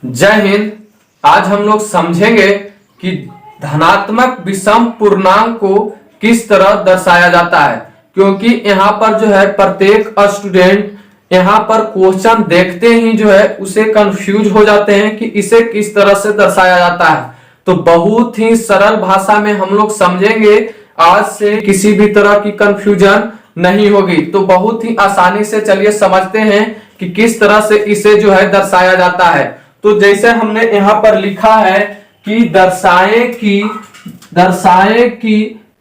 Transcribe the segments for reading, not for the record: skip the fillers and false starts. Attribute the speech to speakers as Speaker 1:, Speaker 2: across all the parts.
Speaker 1: जय हिंद। आज हम लोग समझेंगे कि धनात्मक विषम पूर्णांक को किस तरह दर्शाया जाता है, क्योंकि यहाँ पर जो है प्रत्येक स्टूडेंट यहाँ पर क्वेश्चन देखते ही जो है उसे कंफ्यूज हो जाते हैं कि इसे किस तरह से दर्शाया जाता है। तो बहुत ही सरल भाषा में हम लोग समझेंगे, आज से किसी भी तरह की कंफ्यूजन नहीं होगी। तो बहुत ही आसानी से चलिए समझते हैं कि किस तरह से इसे जो है दर्शाया जाता है। तो जैसे हमने यहाँ पर लिखा है कि दर्शाए कि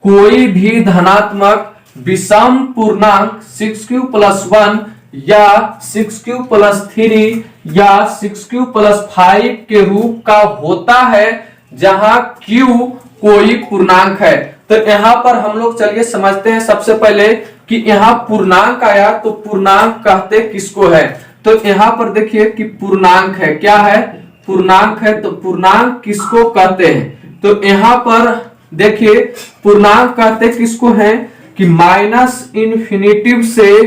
Speaker 1: कोई भी धनात्मक विषम पूर्णांक 6q+1 या 6q+3 या 6q+5 के रूप का होता है, जहां q कोई पूर्णांक है। तो यहाँ पर हम लोग चलिए समझते हैं सबसे पहले कि यहाँ पूर्णांक आया तो पूर्णांक कहते किसको है। तो यहाँ पर देखिए कि पूर्णांक है, क्या है, पूर्णांक है। तो पूर्णांक किसको कहते हैं, तो यहाँ पर देखिए पूर्णांक कहते किसको है कि माइनस इन्फिनिटिव से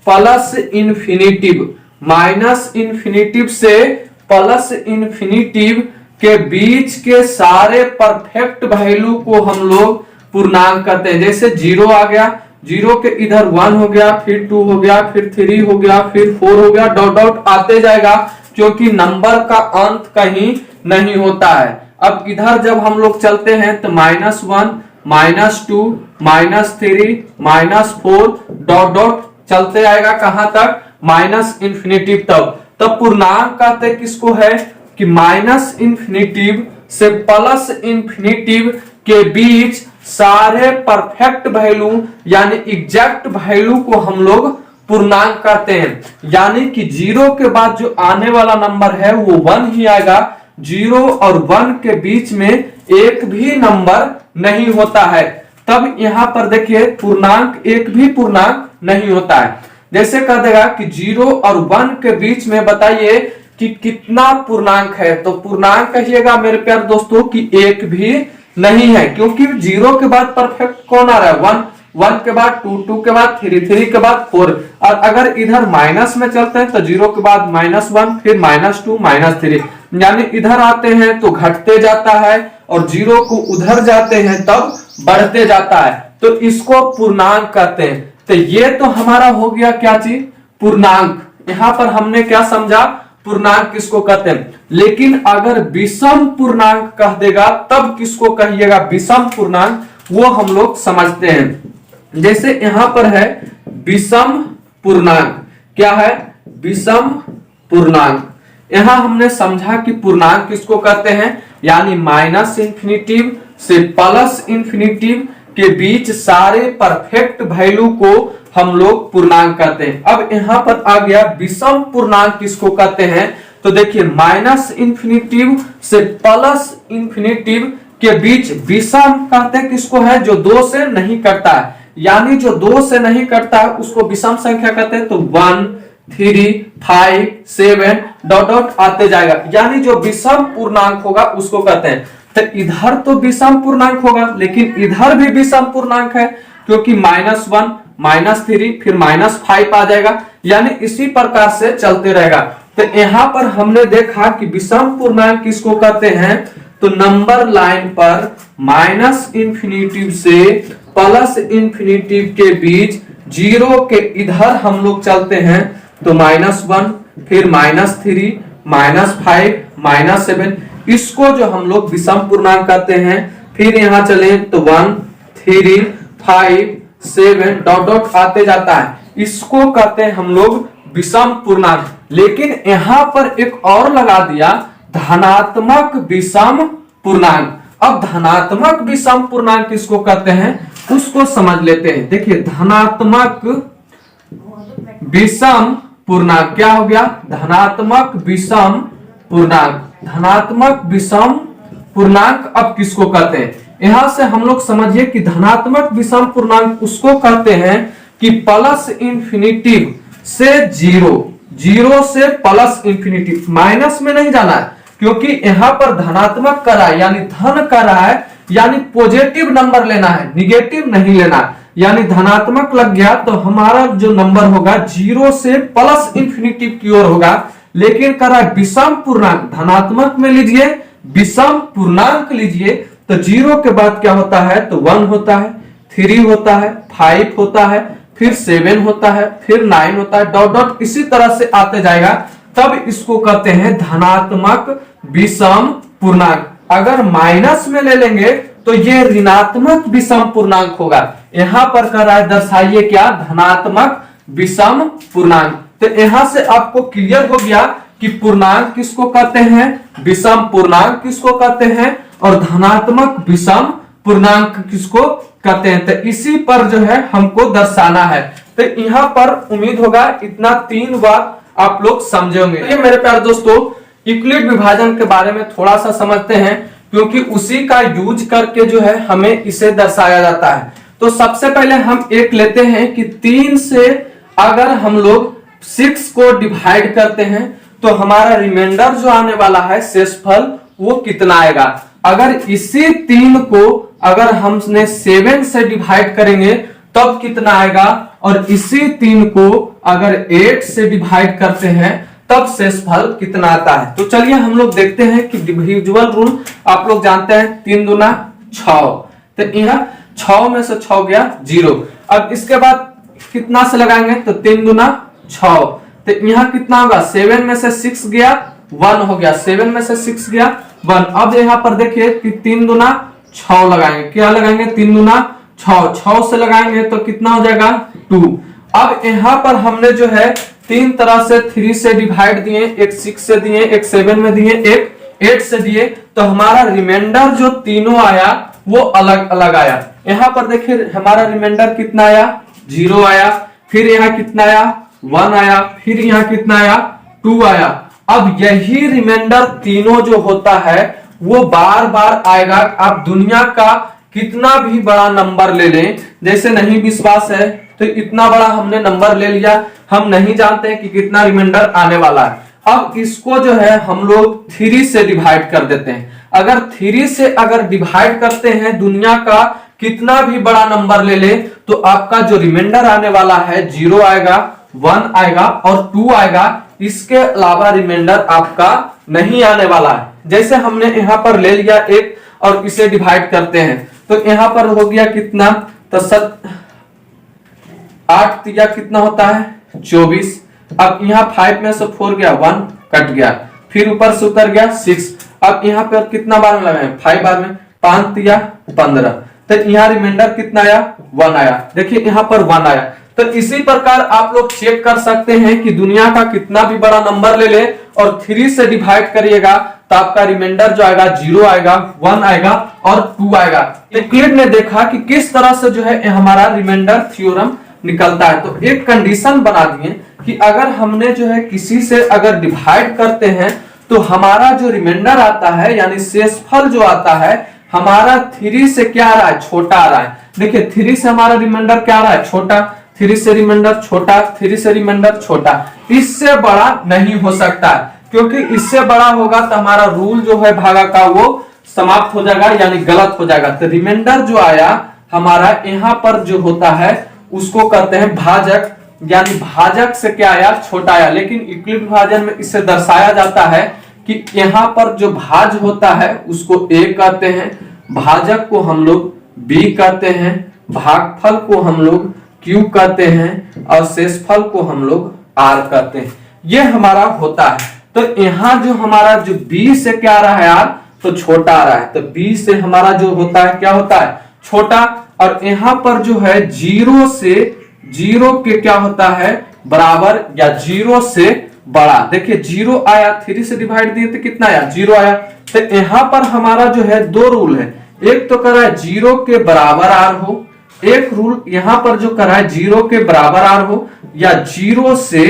Speaker 1: प्लस इन्फिनिटिव, माइनस इन्फिनिटिव से प्लस इन्फिनिटिव के बीच के सारे परफेक्ट वैल्यू को हम लोग पूर्णांक कहते हैं। जैसे 0 आ गया, 0 के इधर 1 हो गया, फिर 2 हो गया, फिर 3 हो गया, फिर 4 हो गया, डॉट डॉट आते जाएगा, क्योंकि नंबर का अंत कहीं नहीं होता है। अब इधर जब हम लोग चलते हैं तो -1, -2, -3, -4 डॉट डॉट चलते आएगा, कहां तक, माइनस इन्फिनिटिव तक। तब पूर्णांक कहते किसको है कि माइनस इन्फिनिटिव से प्लस इन्फिनिटिव के बीच सारे परफेक्ट वैल्यू यानी एग्जैक्ट वैल्यू को हम लोग पूर्णांक कहते हैं। यानी कि 0 के बाद जो आने वाला नंबर है वो 1 ही आएगा। 0 और 1 के बीच में एक भी नंबर नहीं होता है। तब यहाँ पर देखिए पूर्णांक एक भी पूर्णांक नहीं होता है। जैसे कह देगा कि 0 और 1 के बीच में बताइए कि कितना पूर्णांक है, तो पूर्णांक कहिएगा मेरे प्यारे दोस्तों कि एक भी नहीं है, क्योंकि 0 के बाद परफेक्ट कौन आ रहा है, 1, 1 के बाद 2, 2 के बाद 3, 3 के बाद 4। और अगर इधर माइनस में चलते हैं तो 0 के बाद -1, फिर -2, -3, यानी इधर आते हैं तो घटते जाता है और 0 को उधर जाते हैं तब बढ़ते जाता है। तो इसको पूर्णांक कहते हैं। तो ये तो हमारा हो गया क्या चीज, पूर्णांक। यहां पर हमने क्या समझा, पूर्णांक किसको कहते हैं। लेकिन अगर विषम पूर्णांक कह देगा तब किसको कहिएगा, विषम पूर्णांक, वो हम लोग समझते हैं। जैसे यहां पर है विषम पूर्णांक, क्या है, विषम पूर्णांक। यहां हमने समझा कि पूर्णांक किसको कहते हैं, यानी माइनस इन्फिनिटिव से प्लस इन्फिनिटिव के बीच सारे परफेक्ट वैल्यू को हम लोग पूर्णांक कहते हैं। अब यहां पर आ गया विषम पूर्णांक किसको कहते हैं। तो देखिए माइनस इन्फिनिटिव से प्लस इन्फिनिटिव के बीच विषम कहते हैं किसको है, जो 2 से नहीं कटता है। यानी जो 2 से नहीं कटता है उसको विषम संख्या कहते हैं। तो 1, 3, 5, 7 डॉट डॉट आते जाएगा, यानी जो विषम पूर्णांक होगा उसको कहते हैं। तो इधर तो विषम पूर्णांक होगा, लेकिन इधर भी विषम पूर्णांक है, क्योंकि -1, -3 फिर -5 आ जाएगा, यानी इसी प्रकार से चलते रहेगा। तो यहाँ पर हमने देखा कि विषम पूर्णांक किसको कहते हैं। तो नंबर लाइन पर माइनस इन्फिनिटिव से प्लस इन्फिनिटिव के बीच 0 के इधर हम लोग चलते हैं तो -1, फिर -3, -5, -7, इसको जो हम लोग विषम पूर्णांक कहते हैं। फिर यहाँ चले तो 1, 3, 5, 7 डॉट डॉट आते जाता है, इसको कहते हैं हम लोग विषम पूर्णांक। लेकिन यहां पर एक और लगा दिया, धनात्मक विषम पूर्णांक। अब धनात्मक विषम पूर्णांक किसको कहते हैं उसको समझ लेते हैं। देखिए धनात्मक विषम पूर्णांक क्या हो गया, धनात्मक विषम पूर्णांक। धनात्मक विषम पूर्णांक अब किसको कहते हैं, यहां से हम लोग समझिए कि धनात्मक विषम पूर्णांक उसको कहते हैं कि प्लस इन्फिनिटिव से 0 से प्लस इन्फिनिटिव, माइनस में नहीं जाना है, क्योंकि यहां पर धनात्मक करा है यानी धन करा है, यानी पॉजिटिव नंबर लेना है, निगेटिव नहीं लेना है। यानी धनात्मक लग गया तो हमारा जो नंबर होगा 0 से प्लस इन्फिनिटिव की ओर होगा, लेकिन कर रहा है विषम पूर्णांक, धनात्मक में लीजिए, विषम पूर्णांक लीजिए तो 0 के बाद क्या होता है, तो 1 होता है, 3 होता है, 5 होता है, फिर 7 होता है, फिर 9 होता है, डॉट डॉट इसी तरह से आते जाएगा। तब इसको कहते हैं धनात्मक विषम पूर्णांक। अगर माइनस में ले लेंगे तो ये ऋणात्मक विषम पूर्णांक होगा। यहां पर कर रहा है दर्शाइए क्या, धनात्मक विषम पूर्णांक। तो यहां से आपको क्लियर हो गया कि पूर्णांक किसको कहते हैं, विषम पूर्णांक किसको कहते हैं, और धनात्मक विषम पूर्णांक किसको कहते हैं। तो इसी पर जो है हमको दर्शाना है। तो यहां पर उम्मीद होगा इतना 3 बार आप लोग समझे होंगे। ये मेरे प्यारे दोस्तों यूक्लिड विभाजन के बारे में थोड़ा सा समझते हैं, क्योंकि उसी का यूज करके जो है हमें इसे दर्शाया जाता है। तो सबसे पहले हम एक लेते हैं कि 3 से अगर हम लोग 6 को डिवाइड करते हैं तो हमारा रिमाइंडर जो आने वाला है शेषफल वो कितना आएगा। अगर इसी 3 को अगर हमने 7 से डिवाइड करेंगे तब कितना आएगा, और इसी 3 को अगर 8 से डिवाइड करते हैं तब शेषफल कितना आता है। तो चलिए हम लोग देखते हैं कि डिविजिबल रूल आप लोग जानते हैं, 3 दूना 6। तो यहाँ 6 में से 6 गया 0। अब इसके बाद कितना से लगाएंगे, तो 3 दूना 6। तो यहाँ कितना होगा, 7 में से 6 गया 1 हो गया, 7 में से 6 गया 1। अब यहाँ पर देखिए कि 3 दूना 6 लगाएंगे, क्या लगाएंगे, 3 दूना 6, 6 से लगाएंगे तो कितना हो जाएगा 2। अब यहाँ पर हमने जो है 3 तरह से 3 से डिवाइड दिए, एक 6 से दिए, एक 7 में दिए, एक 8 से दिए, तो हमारा रिमाइंडर जो तीनों आया वो अलग अलग आया। यहाँ पर देखिए हमारा रिमाइंडर कितना आया, 0 आया, फिर यहाँ कितना आया 1 आया, फिर यहाँ कितना आया 2 आया। अब यही रिमाइंडर तीनों जो होता है वो बार बार आएगा। आप दुनिया का कितना भी बड़ा नंबर ले लें, जैसे नहीं विश्वास है तो इतना बड़ा हमने नंबर ले लिया, हम नहीं जानते कि कितना रिमाइंडर आने वाला है। अब इसको जो है हम लोग 3 से डिवाइड कर देते हैं। अगर 3 से अगर डिवाइड करते हैं दुनिया का कितना भी बड़ा नंबर ले ले तो आपका जो रिमाइंडर आने वाला है 0 आएगा, 1 आएगा और 2 आएगा। इसके अलावा रिमाइंडर आपका नहीं आने वाला है। जैसे हमने यहाँ पर ले लिया 1 और इसे डिवाइड करते हैं तो यहाँ पर हो गया कितना, तो 8 या कितना होता है 24। अब यहाँ 5 में से 4 गया 1 कट गया, फिर ऊपर से उतर गया 6। अब यहाँ पर कितना बार लगाए, 5 बार में, 5 या 15। तो यहाँ रिमाइंडर कितना आया 1 आया। देखिए यहाँ पर 1 आया। तो इसी प्रकार आप लोग चेक कर सकते हैं कि दुनिया का कितना भी बड़ा नंबर ले ले और 3 से डिवाइड करिएगा तो आपका रिमाइंडर जो आएगा 0 आएगा, 1 आएगा और 2 आएगा। यूक्लिड ने देखा कि किस तरह से जो है हमारा रिमाइंडर थ्योरम निकलता है। तो एक कंडीशन बना दिए कि अगर हमने जो है किसी से अगर डिवाइड करते हैं तो हमारा जो रिमाइंडर आता है यानी शेषफल जो आता है हमारा 3 से क्या आ रहा है, छोटा आ रहा है। देखिए 3 से हमारा रिमाइंडर क्या आ रहा है, छोटा, 3 से रिमाइंडर छोटा, 3 से रिमाइंडर छोटा, इससे बड़ा नहीं हो सकता है, क्योंकि इससे बड़ा होगा तो हमारा रूल जो है भागा का वो समाप्त हो जाएगा यानी गलत हो जाएगा। तो रिमाइंडर जो आया हमारा यहाँ पर जो होता है उसको कहते हैं भाजक, यानी भाजक से क्या आया, छोटा आया। लेकिन यूक्लिड विभाजन में इससे दर्शाया जाता है कि यहाँ पर जो भाज होता है उसको a कहते हैं, भाजक को हम लोग b कहते हैं, भागफल को हम लोग q कहते हैं और शेषफल को हम लोग r कहते हैं। ये हमारा होता है। तो यहाँ जो हमारा जो b से क्या आ रहा है यार, तो छोटा आ रहा है। तो b से हमारा जो होता है क्या होता है, छोटा। और यहाँ पर जो है 0 से 0 के क्या होता है, बराबर या 0 से बड़ा। देखिए 0 आया, 3 से डिवाइड दिए तो कितना आया, 0 आया। तो यहाँ पर हमारा जो है 2 रूल है। एक तो कर रहा है 0 के बराबर r हो, एक रूल यहाँ पर जो कर रहा है 0 के बराबर r हो या 0 से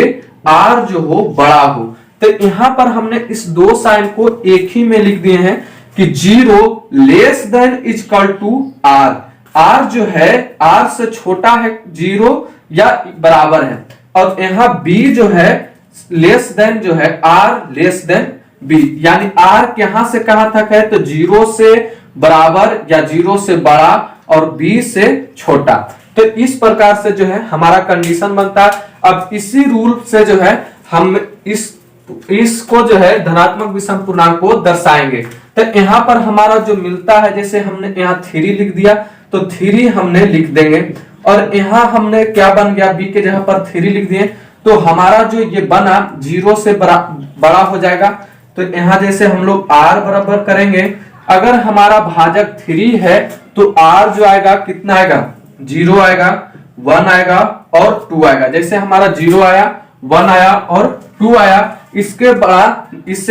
Speaker 1: r जो हो बड़ा हो। तो यहाँ पर हमने इस 2 साइन को एक ही में लिख दिए हैं कि 0 less than equal to r। r जो है r से छोटा है 0 या बराबर है, और यहाँ b जो है लेस देन जो है r लेस देन b, यानी r यहां से कहां तक है, तो 0 से बराबर या 0 से बड़ा और b से छोटा। तो इस प्रकार से जो है हमारा कंडीशन बनता है। अब इसी रूल से जो है हम इस इसको जो है धनात्मक विषम पूर्णांक को दर्शाएंगे। तो यहाँ पर हमारा जो मिलता है, जैसे हमने यहाँ 3 लिख दिया तो 3 हमने लिख देंगे, और यहाँ हमने क्या बन गया, b के जगह पर 3 लिख दिए तो हमारा जो ये बना 0 से बड़ा हो जाएगा। तो यहाँ जैसे हम लोग r बराबर करेंगे, अगर हमारा भाजक 3 है तो r जो आएगा कितना आएगा, 0 आएगा, 1 आएगा और 2 आएगा। जैसे हमारा 0 आया, 1 आया और 2 आया, इससे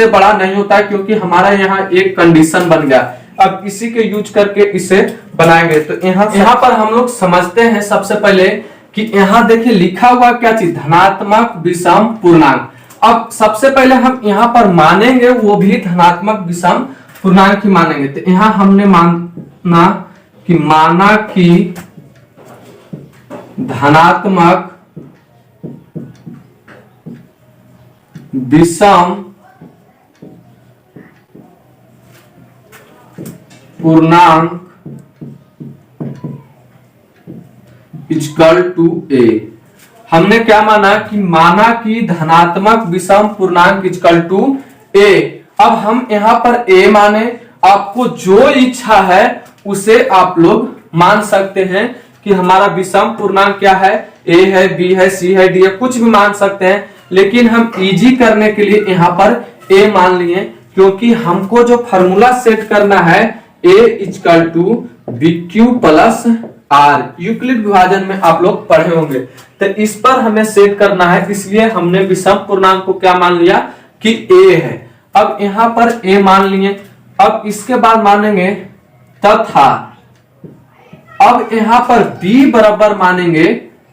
Speaker 1: बड़ा नहीं होता है, क्योंकि हमारा यहाँ एक कंडीशन बन गया। अब इसी के यूज करके इसे बनाएंगे। तो यहाँ पर हम लोग समझते हैं सबसे पहले कि यहाँ देखिए लिखा हुआ क्या चीज, धनात्मक विषम पूर्णांक। अब सबसे पहले हम यहाँ पर मानेंगे वो भी धनात्मक विषम पूर्णांक ही मानेंगे। तो यहाँ हमने माना कि धनात्मक विषम पूर्णांक इक्वल टू ए। हमने क्या माना कि धनात्मक विषम पूर्णांक इक्वल टू ए। अब हम यहाँ पर ए माने, आपको जो इच्छा है उसे आप लोग मान सकते हैं कि हमारा विषम पूर्णांक क्या है, ए है, बी है, सी है, डी है, कुछ भी मान सकते हैं। लेकिन हम इजी करने के लिए यहाँ पर ए मान लिए, क्योंकि हमको जो फॉर्मूला सेट करना है A equal to B Q plus R, Euclid विभाजन में आप लोग पढ़े होंगे। तो इस पर हमें सेट करना है, इसलिए हमने विषम पूर्णांक को क्या मान लिया कि ए है। अब यहाँ पर ए मान लिए, अब इसके बाद मानेंगे तथा अब यहाँ पर b बराबर मानेंगे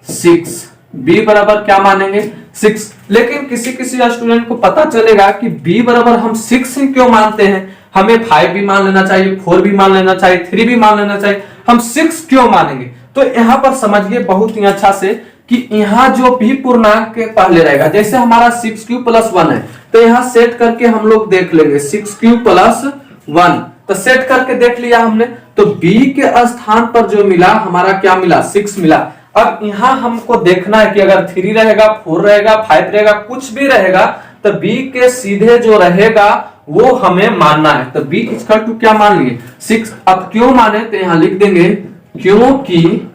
Speaker 1: 6। b बराबर क्या मानेंगे 6। लेकिन किसी किसी स्टूडेंट को पता चलेगा कि b बराबर हम 6 ही क्यों मानते हैं, हमें 5 भी मान लेना चाहिए, 4 भी मान लेना चाहिए, 3 भी मान लेना चाहिए, हम 6 क्यों मानेंगे। तो यहाँ पर समझिए बहुत ही अच्छा से कि यहाँ जो भी पूर्णांक के पहले रहेगा, जैसे हमारा 6q प्लस 1 है, तो यहाँ सेट करके हम लोग देख लेंगे 6q प्लस 1। तो सेट करके देख लिया हमने, तो b के स्थान पर जो मिला हमारा क्या मिला, 6 मिला। अब यहाँ हमको देखना है कि अगर 3 रहेगा, 4 रहेगा, 5 रहेगा, कुछ भी रहेगा, तो b के सीधे जो रहेगा वो हमें मानना है। तो b इक्वल टू क्या मान लिए 6। अब क्यों माने, तो यहाँ लिख देंगे क्योंकि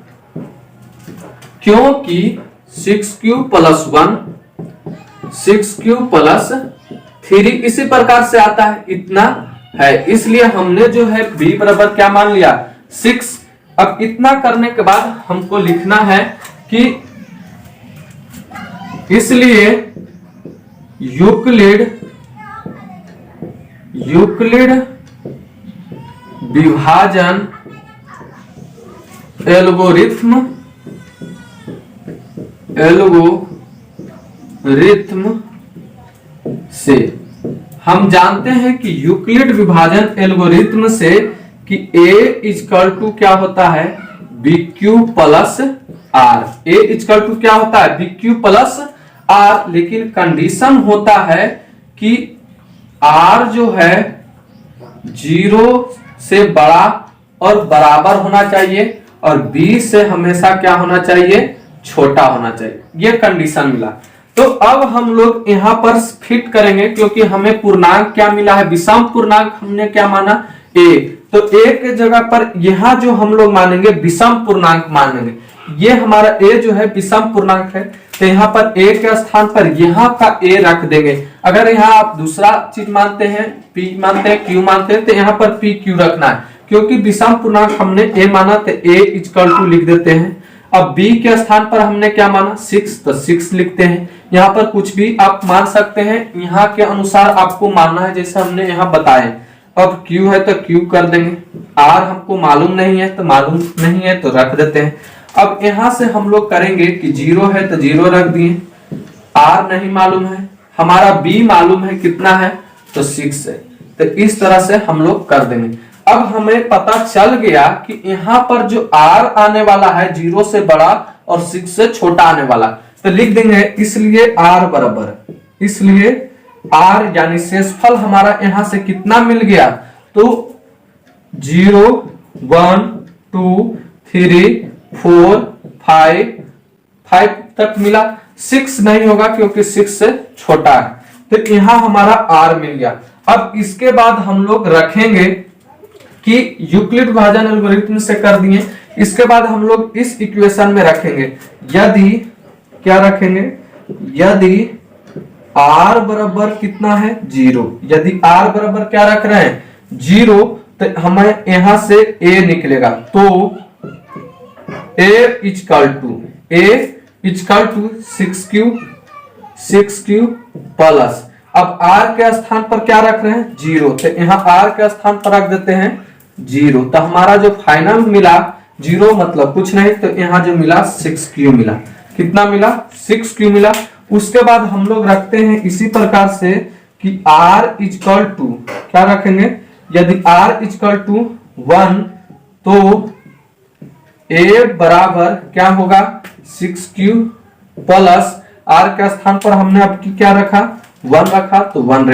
Speaker 1: 6q प्लस 1, 6q प्लस 3 इसी प्रकार से आता है, इतना है, इसलिए हमने जो है b बराबर क्या मान लिया 6। अब इतना करने के बाद हमको लिखना है कि इसलिए यूक्लिड विभाजन एल्गोरिथ्म से हम जानते हैं कि यूक्लिड विभाजन एल्गोरिथ्म से कि a इक्वल टू क्या होता है B Q plus R. A equal to क्या होता है बी क्यू प्लस आर, लेकिन कंडीशन होता है कि आर जो है 0 से बड़ा और बराबर होना चाहिए और b से हमेशा क्या होना चाहिए, छोटा होना चाहिए। ये कंडीशन मिला। तो अब हम लोग यहाँ पर फिट करेंगे, क्योंकि हमें पूर्णांक क्या मिला है, विषम पूर्णांक हमने क्या माना a। तो a के जगह पर यहाँ जो हम लोग मानेंगे विषम पूर्णांक मानेंगे। ये हमारा a जो है विषम पूर्णांक है, तो यहाँ पर a के स्थान पर यहाँ का a रख देंगे। अगर यहाँ आप दूसरा चीज मानते हैं, p मानते हैं, q मानते हैं, तो यहाँ पर p q रखना है, क्योंकि विषम पूर्णांक हमने a माना तो a इक्वल टू लिख देते हैं। अब b के स्थान पर हमने क्या माना 6, तो 6 लिखते हैं। यहाँ पर कुछ भी आप मान सकते हैं, यहाँ के अनुसार आपको मानना है, जैसे हमने यहाँ बताए। अब q है तो q कर देंगे, r हमको मालूम नहीं है तो मालूम नहीं है तो रख देते हैं। अब यहाँ से हम लोग करेंगे कि 0 है तो 0 रख दिए, r नहीं मालूम है, हमारा b मालूम है कितना है तो 6 है। तो इस तरह से हम लोग कर देंगे। अब हमें पता चल गया कि यहाँ पर जो r आने वाला है 0 से बड़ा और 6 से छोटा आने वाला, तो लिख देंगे इसलिए r बराबर, इसलिए r यानी शेषफल हमारा यहाँ से कितना मिल गया, तो 0 1 2 3 4 5 तक मिला। 6 नहीं होगा क्योंकि 6 से छोटा है। तो यहां हमारा r मिल गया। अब इसके बाद हम लोग रखेंगे कि यूक्लिड विभाजन एल्गोरिथम से कर दिए, इसके बाद हम लोग इस इक्वेशन में रखेंगे, यदि क्या रखेंगे, यदि r बराबर कितना है 0, यदि r बराबर क्या रख रहे हैं 0, तो हमें यहां से a निकलेगा, तो a equal to 6q plus, अब r के स्थान पर क्या रख रहे हैं 0, तो यहाँ r के स्थान पर रख देते हैं 0, तो हमारा जो फाइनल मिला 0 मतलब कुछ नहीं, तो यहाँ जो मिला 6q मिला। कितना मिला 6q मिला। उसके बाद हम लोग रखते हैं इसी प्रकार से कि r इजकल टू क्या रखेंगे, यदि r इजकल टू 1 तो a बराबर क्या होगा 6q प्लस, r के स्थान पर हमने अब क्या रखा 1 रखा, तो 1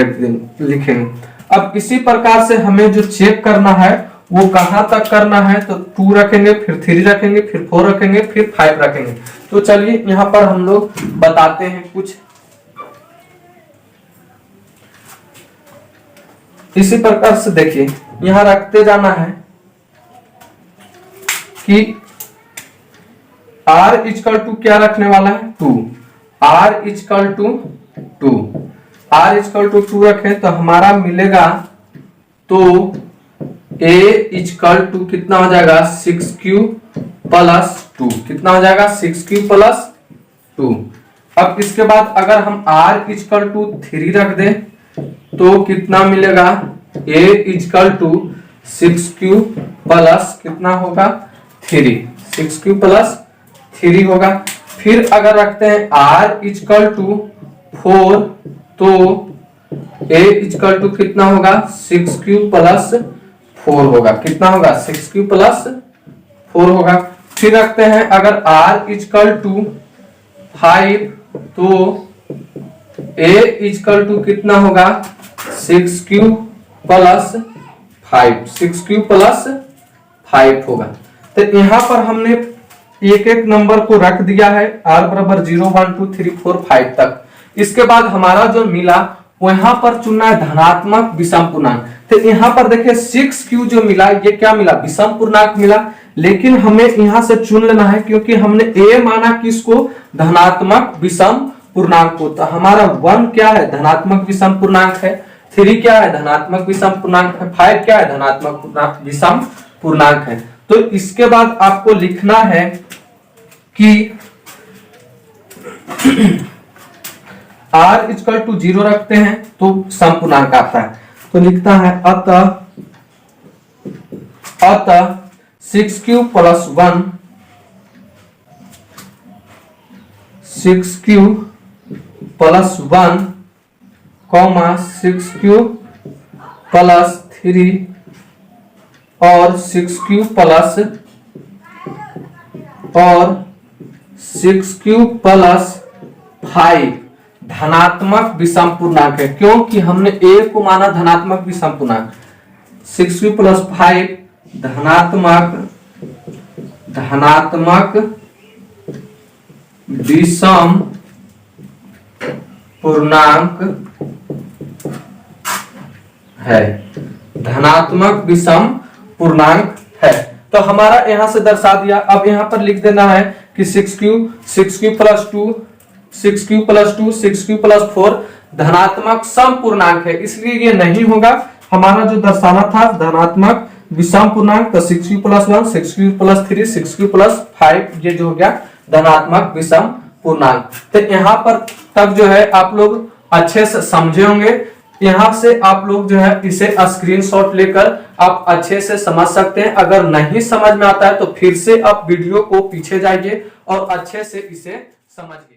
Speaker 1: लिखेंगे। अब इसी प्रकार से हमें जो चेक करना है वो कहां तक करना है, तो 2 रखेंगे, फिर 3 रखेंगे, फिर 4 रखेंगे, फिर 5 रखेंगे। तो चलिए यहां पर हम लोग बताते हैं कुछ। इसी प्रकार से देखिए यहां रखते जाना है कि r इजकल टू क्या रखने वाला है 2, r इजकल टू 2 रखें तो हमारा मिलेगा, तो a इजकल टू कितना हो जाएगा 6q प्लस 2, कितना हो जाएगा 6q प्लस 2। अब इसके बाद अगर हम r इजकल टू 3 रख दें तो कितना मिलेगा, a equal to 6q plus कितना होगा 3, 6q प्लस 3 होगा। फिर अगर रखते हैं r इजकल टू 4 तो a इजकल टू कितना होगा 6q प्लस 4 होगा, कितना होगा 6q प्लस 4 होगा। फिर रखते हैं अगर r इजकल टू 5 तो a इजकल टू कितना होगा 6q प्लस 5 होगा। तो यहां पर हमने एक एक नंबर को रख दिया है, r बराबर 0 1 2 3 4 5 तक। इसके बाद हमारा जो मिला वहां पर चुनना है धनात्मक विषम पूर्णांक। तो यहाँ पर देखिए 6q जो मिला ये क्या मिला विषम पूर्णांक मिला, लेकिन हमें यहां से चुन लेना है क्योंकि हमने a माना किसको धनात्मक विषम पूर्णांक को। तो हमारा 1 क्या है धनात्मक विषम पूर्णांक है, 3 क्या है धनात्मक विषम पूर्णांक है, 5 क्या है धनात्मक विषम पूर्णांक है। तो इसके बाद आपको लिखना है कि r इजकल टू 0 रखते हैं तो समपूर्णांक आता है, तो लिखता है अतः 6q plus 1 6q plus 1 6q plus 3 और 6q प्लस 5 धनात्मक विषम पूर्णांक है, क्योंकि हमने a को माना धनात्मक विषम पूर्णांक। 6q प्लस 5 धनात्मक विषम पूर्णांक है, धनात्मक विषम पूर्णांक है। तो हमारा यहां से दर्शा दिया। अब यहां पर लिख देना है कि 6q प्लस 2 6q प्लस 4 धनात्मक सम पूर्णांक है, इसलिए ये नहीं होगा। हमारा जो दर्शाना था धनात्मक विषम पूर्णांक, तो 6q plus 1 6q plus 3 6q plus 5 ये जो हो गया धनात्मक विषम पूर्णांक। तो यहाँ पर तक जो है आप लोग अच्छे से समझे होंगे। यहाँ से आप लोग जो है इसे स्क्रीनशॉट लेकर आप अच्छे से समझ सकते हैं। अगर नहीं समझ में आता है तो फिर से आप वीडियो को पीछे जाइए और अच्छे से इसे समझिए।